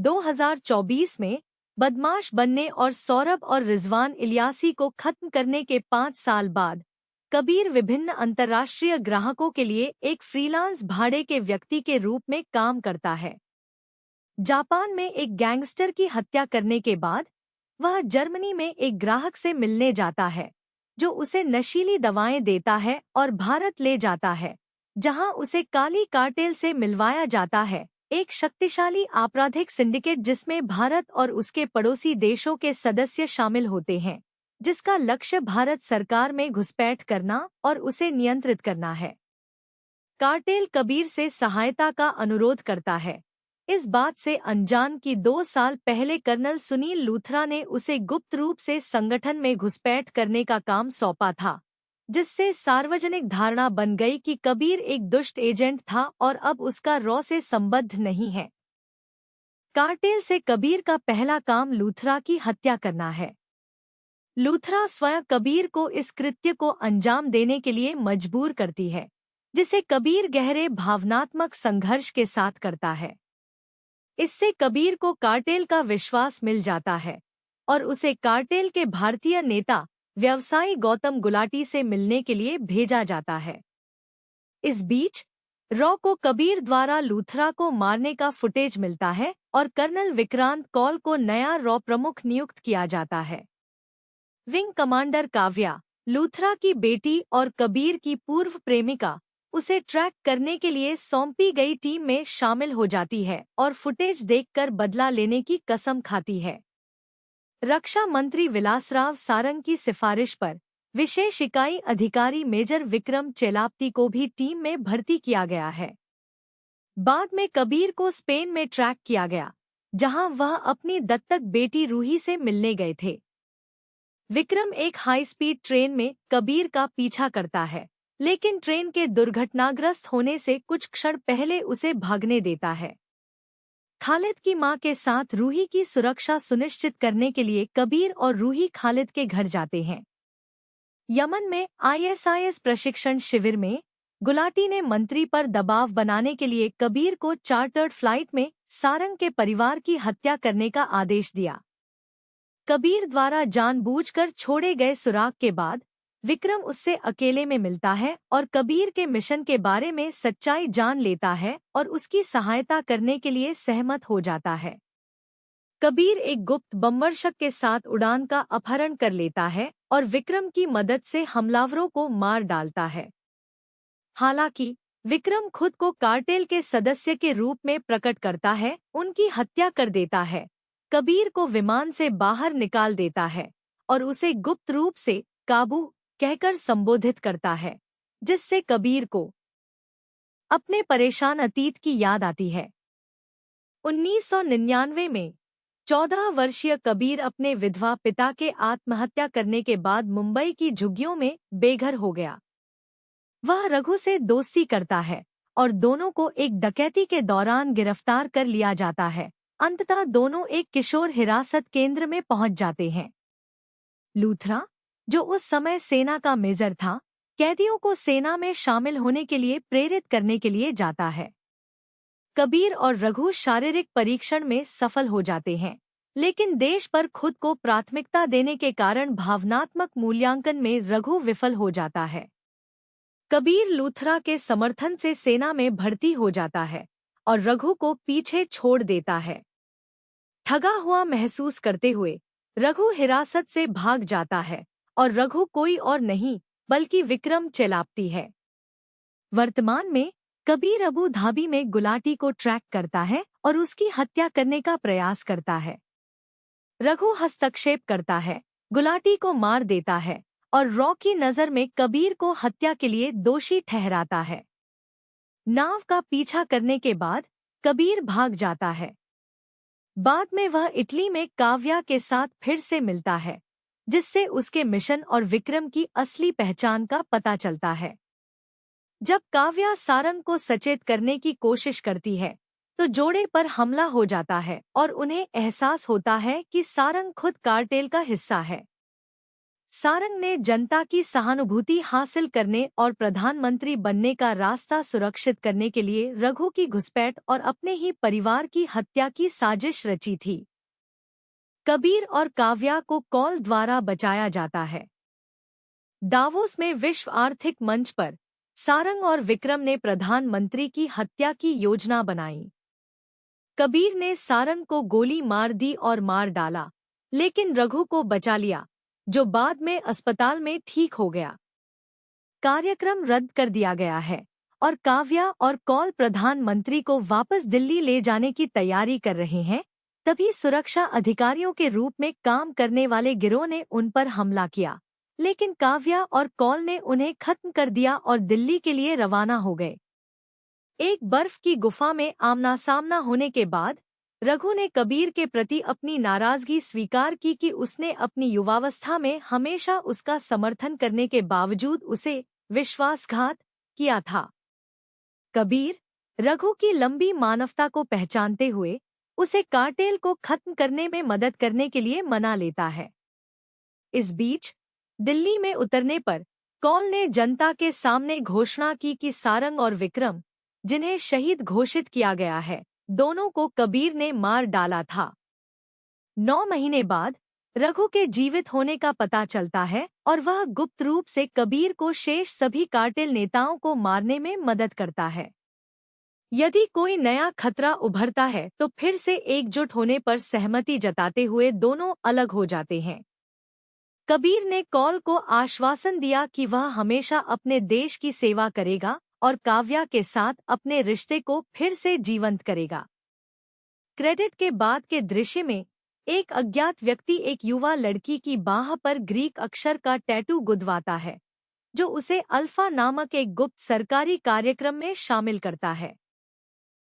2024 में बदमाश बनने और सौरभ और रिजवान इलियासी को खत्म करने के 5 साल बाद कबीर विभिन्न अंतर्राष्ट्रीय ग्राहकों के लिए एक फ्रीलांस भाड़े के व्यक्ति के रूप में काम करता है। जापान में एक गैंगस्टर की हत्या करने के बाद वह जर्मनी में एक ग्राहक से मिलने जाता है, जो उसे नशीली दवाएं देता है और भारत ले जाता है, जहां उसे काली कार्टेल से मिलवाया जाता है, एक शक्तिशाली आपराधिक सिंडिकेट जिसमें भारत और उसके पड़ोसी देशों के सदस्य शामिल होते हैं, जिसका लक्ष्य भारत सरकार में घुसपैठ करना और उसे नियंत्रित करना है। कार्टेल कबीर से सहायता का अनुरोध करता है, इस बात से अनजान कि 2 साल पहले कर्नल सुनील लूथरा ने उसे गुप्त रूप से संगठन में घुसपैठ करने का काम सौंपा था, जिससे सार्वजनिक धारणा बन गई कि कबीर एक दुष्ट एजेंट था और अब उसका रॉ से संबद्ध नहीं है। कार्टेल से कबीर का पहला काम लूथरा की हत्या करना है। लूथरा स्वयं कबीर को इस कृत्य को अंजाम देने के लिए मजबूर करती है, जिसे कबीर गहरे भावनात्मक संघर्ष के साथ करता है। इससे कबीर को कार्टेल का विश्वास मिल जाता है और उसे कार्टेल के भारतीय नेता व्यवसायी गौतम गुलाटी से मिलने के लिए भेजा जाता है। इस बीच रॉ को कबीर द्वारा लूथरा को मारने का फुटेज मिलता है और कर्नल विक्रांत कौल को नया रॉ प्रमुख नियुक्त किया जाता है। विंग कमांडर काव्या, लूथरा की बेटी और कबीर की पूर्व प्रेमिका, उसे ट्रैक करने के लिए सौंपी गई टीम में शामिल हो जाती है और फुटेज देखकर बदला लेने की कसम खाती है। रक्षा मंत्री विलासराव सारंग की सिफारिश पर विशेष इकाई अधिकारी मेजर विक्रम चेलाप्ती को भी टीम में भर्ती किया गया है। बाद में कबीर को स्पेन में ट्रैक किया गया, जहां वह अपनी दत्तक बेटी रूही से मिलने गए थे। विक्रम एक हाई स्पीड ट्रेन में कबीर का पीछा करता है, लेकिन ट्रेन के दुर्घटनाग्रस्त होने से कुछ क्षण पहले उसे भागने देता है। खालिद की मां के साथ रूही की सुरक्षा सुनिश्चित करने के लिए कबीर और रूही खालिद के घर जाते हैं। यमन में आईएसआईएस प्रशिक्षण शिविर में गुलाटी ने मंत्री पर दबाव बनाने के लिए कबीर को चार्टर्ड फ्लाइट में सारंग के परिवार की हत्या करने का आदेश दिया। कबीर द्वारा जानबूझकर छोड़े गए सुराग के बाद विक्रम उससे अकेले में मिलता है और कबीर के मिशन के बारे में सच्चाई जान लेता है और उसकी सहायता करने के लिए सहमत हो जाता है। कबीर एक गुप्त बमवर्षक के साथ उड़ान का अपहरण कर लेता है और विक्रम की मदद से हमलावरों को मार डालता है। हालांकि विक्रम खुद को कार्टेल के सदस्य के रूप में प्रकट करता है, उनकी हत्या कर देता है, कबीर को विमान से बाहर निकाल देता है और उसे गुप्त रूप से काबू कहकर संबोधित करता है, जिससे कबीर को अपने परेशान अतीत की याद आती है। 1999 में 14 वर्षीय कबीर अपने विधवा पिता के आत्महत्या करने के बाद मुंबई की झुग्गियों में बेघर हो गया। वह रघु से दोस्ती करता है और दोनों को एक डकैती के दौरान गिरफ्तार कर लिया जाता है। अंततः दोनों एक किशोर हिरासत केंद्र में पहुंच जाते हैं। लूथरा, जो उस समय सेना का मेजर था, कैदियों को सेना में शामिल होने के लिए प्रेरित करने के लिए जाता है। कबीर और रघु शारीरिक परीक्षण में सफल हो जाते हैं, लेकिन देश पर खुद को प्राथमिकता देने के कारण भावनात्मक मूल्यांकन में रघु विफल हो जाता है। कबीर लूथरा के समर्थन से सेना में भर्ती हो जाता है और रघु को पीछे छोड़ देता है। ठगा हुआ महसूस करते हुए रघु हिरासत से भाग जाता है और रघु कोई और नहीं बल्कि विक्रम चेलाप्ती है। वर्तमान में कबीर अबू धाबी में गुलाटी को ट्रैक करता है और उसकी हत्या करने का प्रयास करता है। रघु हस्तक्षेप करता है, गुलाटी को मार देता है और रॉ की नज़र में कबीर को हत्या के लिए दोषी ठहराता है। नाव का पीछा करने के बाद कबीर भाग जाता है। बाद में वह इटली में काव्या के साथ फिर से मिलता है, जिससे उसके मिशन और विक्रम की असली पहचान का पता चलता है। जब काव्या सारंग को सचेत करने की कोशिश करती है, तो जोड़े पर हमला हो जाता है और उन्हें एहसास होता है कि सारंग खुद कार्टेल का हिस्सा है। सारंग ने जनता की सहानुभूति हासिल करने और प्रधानमंत्री बनने का रास्ता सुरक्षित करने के लिए रघु की घुसपैठ और अपने ही परिवार की हत्या की साजिश रची थी। कबीर और काव्या को कौल द्वारा बचाया जाता है। दावोस में विश्व आर्थिक मंच पर सारंग और विक्रम ने प्रधानमंत्री की हत्या की योजना बनाई। कबीर ने सारंग को गोली मार दी और मार डाला, लेकिन रघु को बचा लिया, जो बाद में अस्पताल में ठीक हो गया। कार्यक्रम रद्द कर दिया गया है और काव्या और कौल प्रधानमंत्री को वापस दिल्ली ले जाने की तैयारी कर रहे हैं। तभी सुरक्षा अधिकारियों के रूप में काम करने वाले गिरोह ने उन पर हमला किया, लेकिन काव्या और कौल ने उन्हें खत्म कर दिया और दिल्ली के लिए रवाना हो गए। एक बर्फ की गुफा में आमना सामना होने के बाद रघु ने कबीर के प्रति अपनी नाराजगी स्वीकार की कि उसने अपनी युवावस्था में हमेशा उसका समर्थन करने के बावजूद उसे विश्वासघात किया था। कबीर रघु की लंबी मानवता को पहचानते हुए उसे कार्टेल को खत्म करने में मदद करने के लिए मना लेता है। इस बीच दिल्ली में उतरने पर कौल ने जनता के सामने घोषणा की कि सारंग और विक्रम, जिन्हें शहीद घोषित किया गया है, दोनों को कबीर ने मार डाला था। 9 महीने बाद रघु के जीवित होने का पता चलता है और वह गुप्त रूप से कबीर को शेष सभी कार्टेल नेताओं को मारने में मदद करता है। यदि कोई नया खतरा उभरता है तो फिर से एकजुट होने पर सहमति जताते हुए दोनों अलग हो जाते हैं। कबीर ने कौल को आश्वासन दिया कि वह हमेशा अपने देश की सेवा करेगा और काव्या के साथ अपने रिश्ते को फिर से जीवंत करेगा। क्रेडिट के बाद के दृश्य में एक अज्ञात व्यक्ति एक युवा लड़की की बाह पर ग्रीक अक्षर का टैटू गुदवाता है, जो उसे अल्फा नामक एक गुप्त सरकारी कार्यक्रम में शामिल करता है।